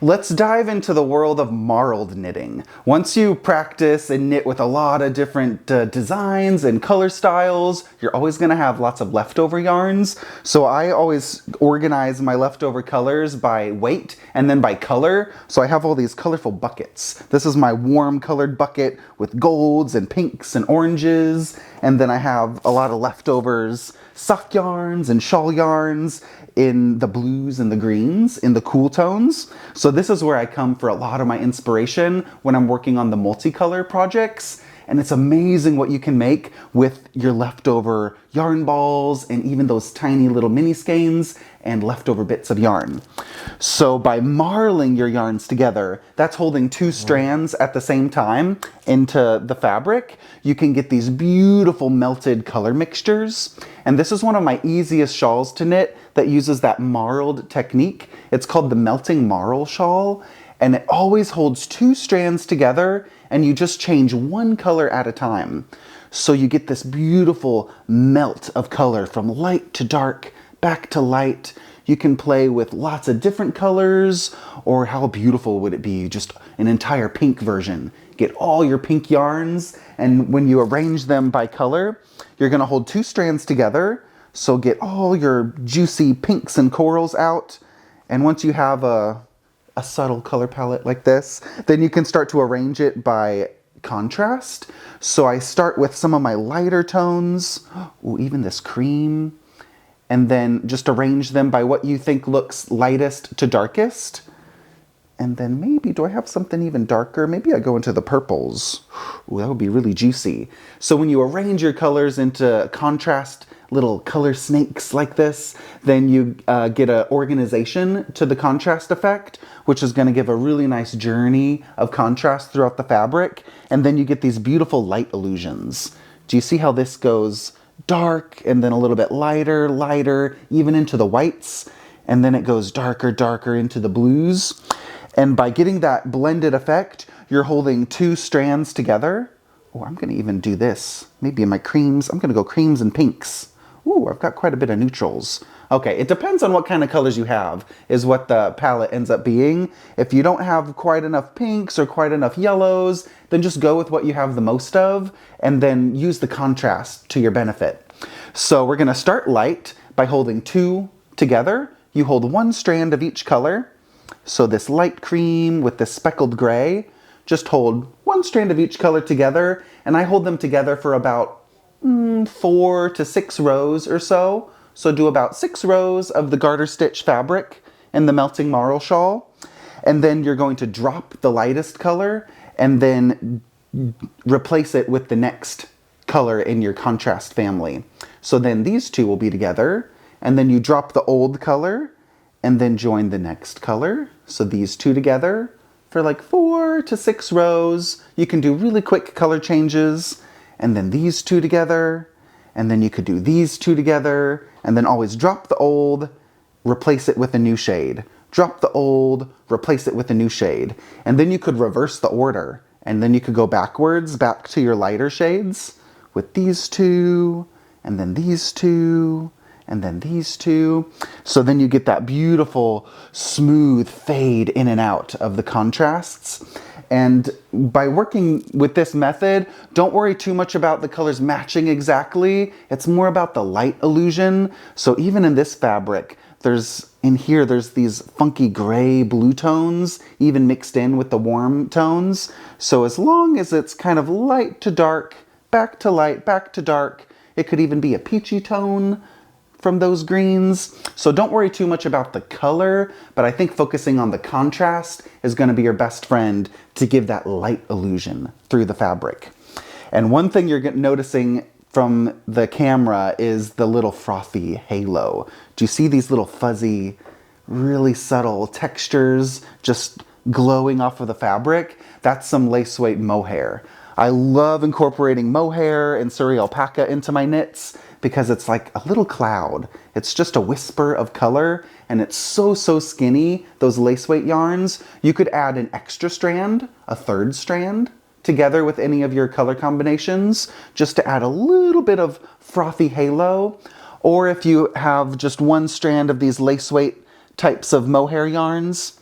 Let's dive into the world of marled knitting. Once you practice and knit with a lot of different designs and color styles, you're always going to have lots of leftover yarns. So I always organize my leftover colors by weight and then by color. So I have all these colorful buckets. This is my warm colored bucket with golds and pinks and oranges. And then I have a lot of leftovers, sock yarns and shawl yarns in the blues and the greens, in the cool tones. So this is where I come for a lot of my inspiration when I'm working on the multicolor projects. And it's amazing what you can make with your leftover yarn balls and even those tiny little mini skeins and leftover bits of yarn. So by marling your yarns together, that's holding two strands at the same time into the fabric, you can get these beautiful melted color mixtures. And this is one of my easiest shawls to knit that uses that marled technique. It's called the melting marl shawl, and it always holds two strands together, and you just change one color at a time. So you get this beautiful melt of color from light to dark, back to light. You can play with lots of different colors, or how beautiful would it be, just an entire pink version. Get all your pink yarns, and when you arrange them by color, you're gonna hold two strands together, so get all your juicy pinks and corals out. And once you have a subtle color palette like this, then you can start to arrange it by contrast. So I start with some of my lighter tones, ooh, even this cream, and then just arrange them by what you think looks lightest to darkest. And then maybe, do I have something even darker? Maybe I go into the purples. Ooh, that would be really juicy. So when you arrange your colors into contrast little color snakes like this, then you get an organization to the contrast effect, which is going to give a really nice journey of contrast throughout the fabric. And then you get these beautiful light illusions. Do you see how this goes dark and then a little bit lighter, lighter, even into the whites, and then it goes darker, darker into the blues. And by getting that blended effect, you're holding two strands together. Oh, I'm gonna even do this. Maybe in my creams, I'm gonna go creams and pinks. Ooh, I've got quite a bit of neutrals. Okay, it depends on what kind of colors you have, is what the palette ends up being. If you don't have quite enough pinks or quite enough yellows, then just go with what you have the most of, and then use the contrast to your benefit. So we're gonna start light by holding two together. You hold one strand of each color. So this light cream with this speckled gray, just hold one strand of each color together, and I hold them together for about 4 to 6 rows or so. So do about 6 rows of the garter stitch fabric in the melting marl shawl. And then you're going to drop the lightest color and then replace it with the next color in your contrast family. So then these two will be together, and then you drop the old color and then join the next color. So these two together for like 4 to 6 rows. You can do really quick color changes, and then these two together, and then you could do these two together, and then always drop the old, replace it with a new shade. Drop the old, replace it with a new shade. And then you could reverse the order, and then you could go backwards, back to your lighter shades with these two, and then these two, and then these two. So then you get that beautiful, smooth fade in and out of the contrasts. And by working with this method, don't worry too much about the colors matching exactly. It's more about the light illusion. So even in this fabric, there's these funky gray blue tones, even mixed in with the warm tones. So as long as it's kind of light to dark, back to light, back to dark, it could even be a peachy tone from those greens. So don't worry too much about the color, but I think focusing on the contrast is going to be your best friend to give that light illusion through the fabric. And one thing you're noticing from the camera is the little frothy halo. Do you see these little fuzzy, really subtle textures just glowing off of the fabric? That's some lace weight mohair. I love incorporating mohair and suri alpaca into my knits because it's like a little cloud. It's just a whisper of color, and it's so skinny, those lace weight yarns. You could add an extra strand, a third strand, together with any of your color combinations, just to add a little bit of frothy halo. Or if you have just one strand of these lace weight types of mohair yarns,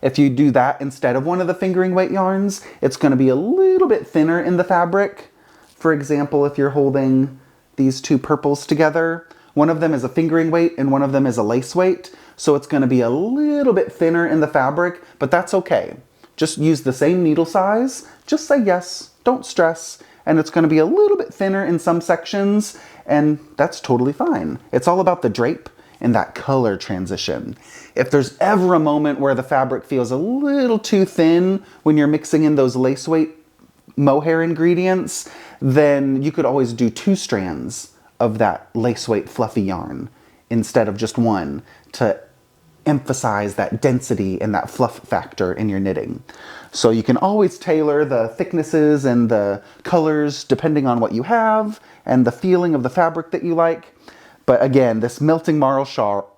If you do that instead of one of the fingering weight yarns, it's going to be a little bit thinner in the fabric. For example, if you're holding these two purples together, one of them is a fingering weight and one of them is a lace weight. So it's going to be a little bit thinner in the fabric, but that's okay. Just use the same needle size. Just say yes, don't stress. And it's going to be a little bit thinner in some sections, and that's totally fine. It's all about the drape and that color transition. If there's ever a moment where the fabric feels a little too thin when you're mixing in those lace weight mohair ingredients, then you could always do 2 strands of that lace weight fluffy yarn instead of just one to emphasize that density and that fluff factor in your knitting. So you can always tailor the thicknesses and the colors depending on what you have and the feeling of the fabric that you like. But again, this melting marl shawl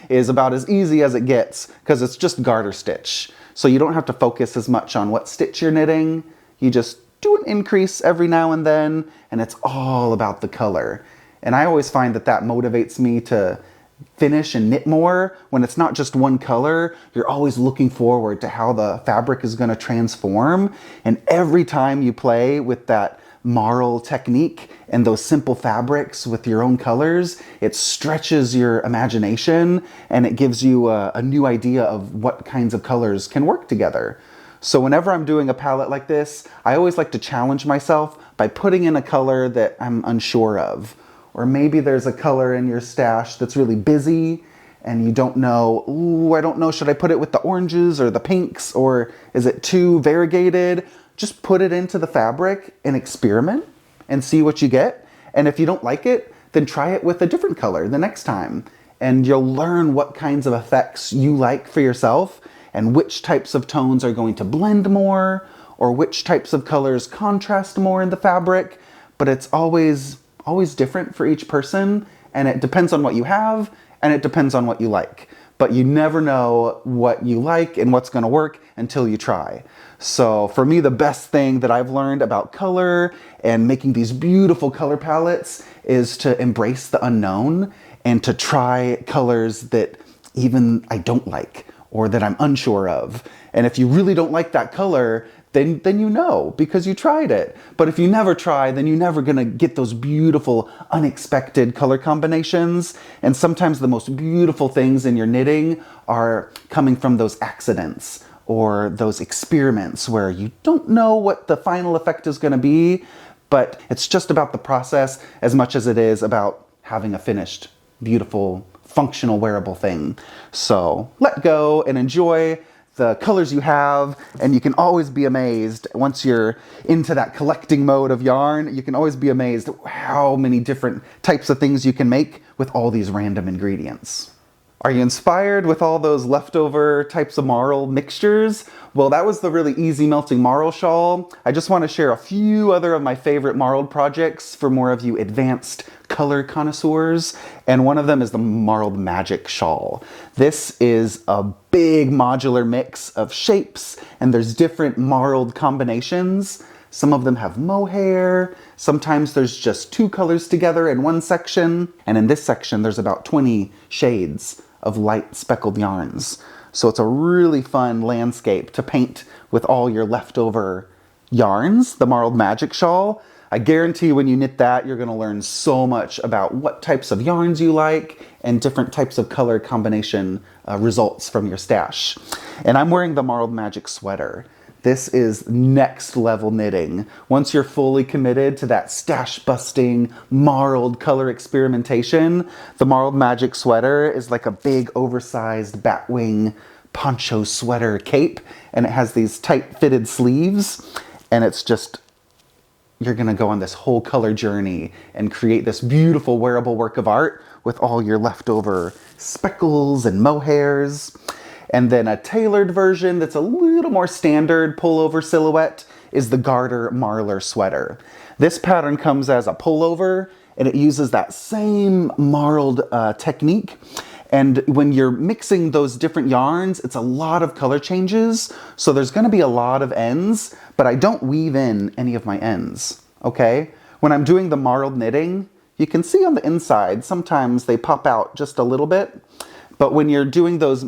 is about as easy as it gets because it's just garter stitch. So you don't have to focus as much on what stitch you're knitting. You just do an increase every now and then, and it's all about the color. And I always find that that motivates me to finish and knit more. When it's not just one color, you're always looking forward to how the fabric is going to transform. And every time you play with that marl technique and those simple fabrics with your own colors, it stretches your imagination and it gives you a new idea of what kinds of colors can work together. So whenever I'm doing a palette like this, I always like to challenge myself by putting in a color that I'm unsure of. Or maybe there's a color in your stash that's really busy and you don't know, ooh, I don't know, should I put it with the oranges or the pinks, or is it too variegated? Just put it into the fabric and experiment and see what you get. And if you don't like it, then try it with a different color the next time. And you'll learn what kinds of effects you like for yourself and which types of tones are going to blend more or which types of colors contrast more in the fabric. But it's always different for each person, and it depends on what you have and it depends on what you like. But you never know what you like and what's going to work until you try. So for me, the best thing that I've learned about color and making these beautiful color palettes is to embrace the unknown and to try colors that even I don't like or that I'm unsure of. And if you really don't like that color, then you know because you tried it. But if you never try, then you're never gonna get those beautiful, unexpected color combinations. And sometimes the most beautiful things in your knitting are coming from those accidents or those experiments where you don't know what the final effect is gonna be, but it's just about the process as much as it is about having a finished, beautiful, functional, wearable thing. So let go and enjoy the colors you have, and you can always be amazed once you're into that collecting mode of yarn. You can always be amazed at how many different types of things you can make with all these random ingredients. Are you inspired with all those leftover types of marl mixtures? Well, that was the really easy melting marl shawl. I just want to share a few other of my favorite marled projects for more of you advanced color connoisseurs. And one of them is the Marled Magic Shawl. This is a big modular mix of shapes, and there's different marled combinations. Some of them have mohair. Sometimes there's just 2 colors together in one section. And in this section, there's about 20 shades of light speckled yarns. So it's a really fun landscape to paint with all your leftover yarns, the Marled Magic Shawl. I guarantee when you knit that, you're gonna learn so much about what types of yarns you like and different types of color combination results from your stash. And I'm wearing the Marled Magic sweater. This is next level knitting. Once you're fully committed to that stash busting, marled color experimentation, the Marled Magic sweater is like a big oversized batwing poncho sweater cape, and it has these tight fitted sleeves, and it's just, you're gonna go on this whole color journey and create this beautiful wearable work of art with all your leftover speckles and mohairs. And then a tailored version that's a little more standard pullover silhouette is the Garter Marler sweater. This pattern comes as a pullover, and it uses that same marled technique. And when you're mixing those different yarns, it's a lot of color changes. So there's gonna be a lot of ends, but I don't weave in any of my ends, okay? When I'm doing the marled knitting, you can see on the inside, sometimes they pop out just a little bit. But when you're doing those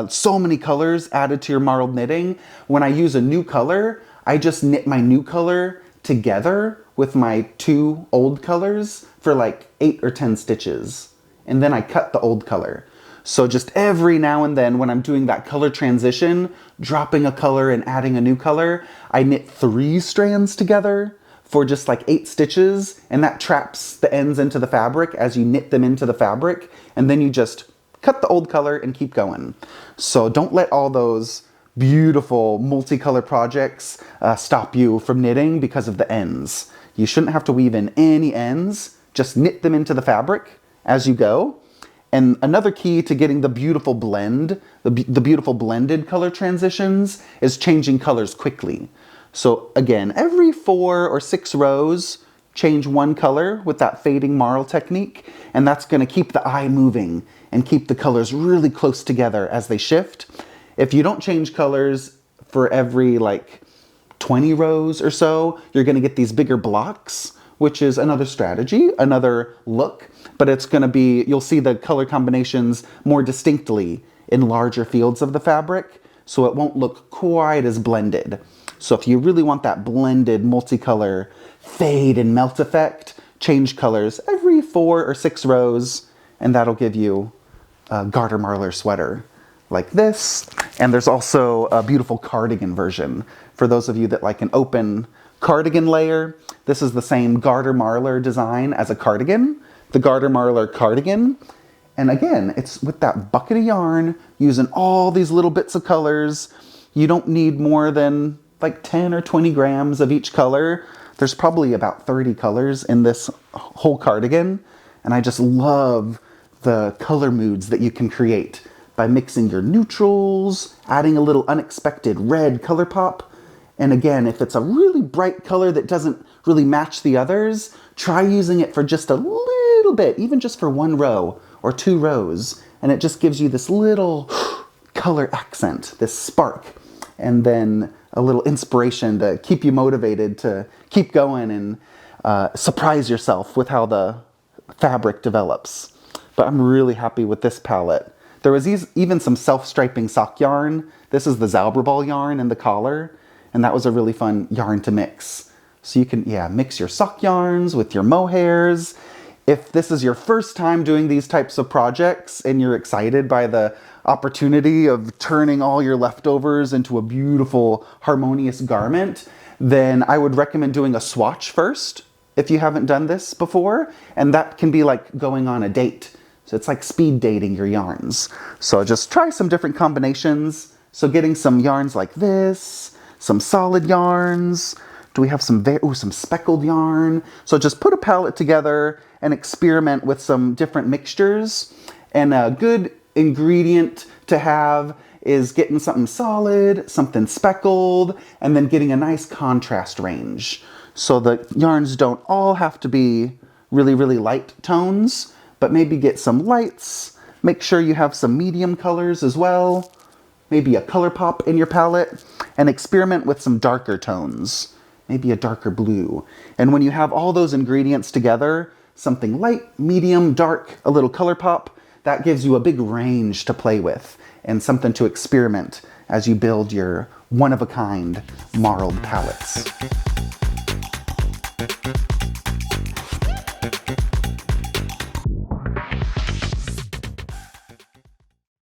so many colors added to your marled knitting, when I use a new color, I just knit my new color together with my 2 old colors for like 8 or 10 stitches. And then I cut the old color. So just every now and then when I'm doing that color transition, dropping a color and adding a new color, I knit 3 strands together for just like 8 stitches, and that traps the ends into the fabric as you knit them into the fabric, and then you just cut the old color and keep going. So don't let all those beautiful multicolor projects stop you from knitting because of the ends. You shouldn't have to weave in any ends, just knit them into the fabric as you go. And another key to getting the beautiful blend, the beautiful blended color transitions, is changing colors quickly. So again, every 4 or 6 rows, change 1 color with that fading marl technique, and that's going to keep the eye moving and keep the colors really close together as they shift. If you don't change colors for every like 20 rows or so, you're going to get these bigger blocks, which is another strategy, another look, but it's going to be, you'll see the color combinations more distinctly in larger fields of the fabric, so it won't look quite as blended. So if you really want that blended multicolor fade and melt effect, change colors every 4 or 6 rows, and that'll give you a garter marler sweater like this. And there's also a beautiful cardigan version. For those of you that like an open cardigan layer, this is the same garter marler design as a cardigan, the garter marler cardigan. And again, it's with that bucket of yarn, using all these little bits of colors. You don't need more than like 10 or 20 grams of each color. There's probably about 30 colors in this whole cardigan. And I just love the color moods that you can create by mixing your neutrals, adding a little unexpected red color pop. And again, if it's a really bright color that doesn't really match the others, try using it for just a little bit, even just for 1 row or 2 rows. And it just gives you this little color accent, this spark. And then a little inspiration to keep you motivated to keep going and surprise yourself with how the fabric develops. But I'm really happy with this palette. There was even some self-striping sock yarn. This is the Zauberball yarn in the collar, and that was a really fun yarn to mix. So you can, mix your sock yarns with your mohairs. If this is your first time doing these types of projects and you're excited by the opportunity of turning all your leftovers into a beautiful, harmonious garment, then I would recommend doing a swatch first if you haven't done this before. And that can be like going on a date. So it's like speed dating your yarns. So just try some different combinations. So getting some yarns like this, some solid yarns. Do we have some speckled yarn? So just put a palette together and experiment with some different mixtures. And a good ingredient to have is getting something solid, something speckled, and then getting a nice contrast range. So the yarns don't all have to be really, really light tones, but maybe get some lights. Make sure you have some medium colors as well. Maybe a color pop in your palette, and experiment with some darker tones. Maybe a darker blue. And when you have all those ingredients together, something light, medium, dark, a little color pop, that gives you a big range to play with and something to experiment as you build your one-of-a-kind marled palettes.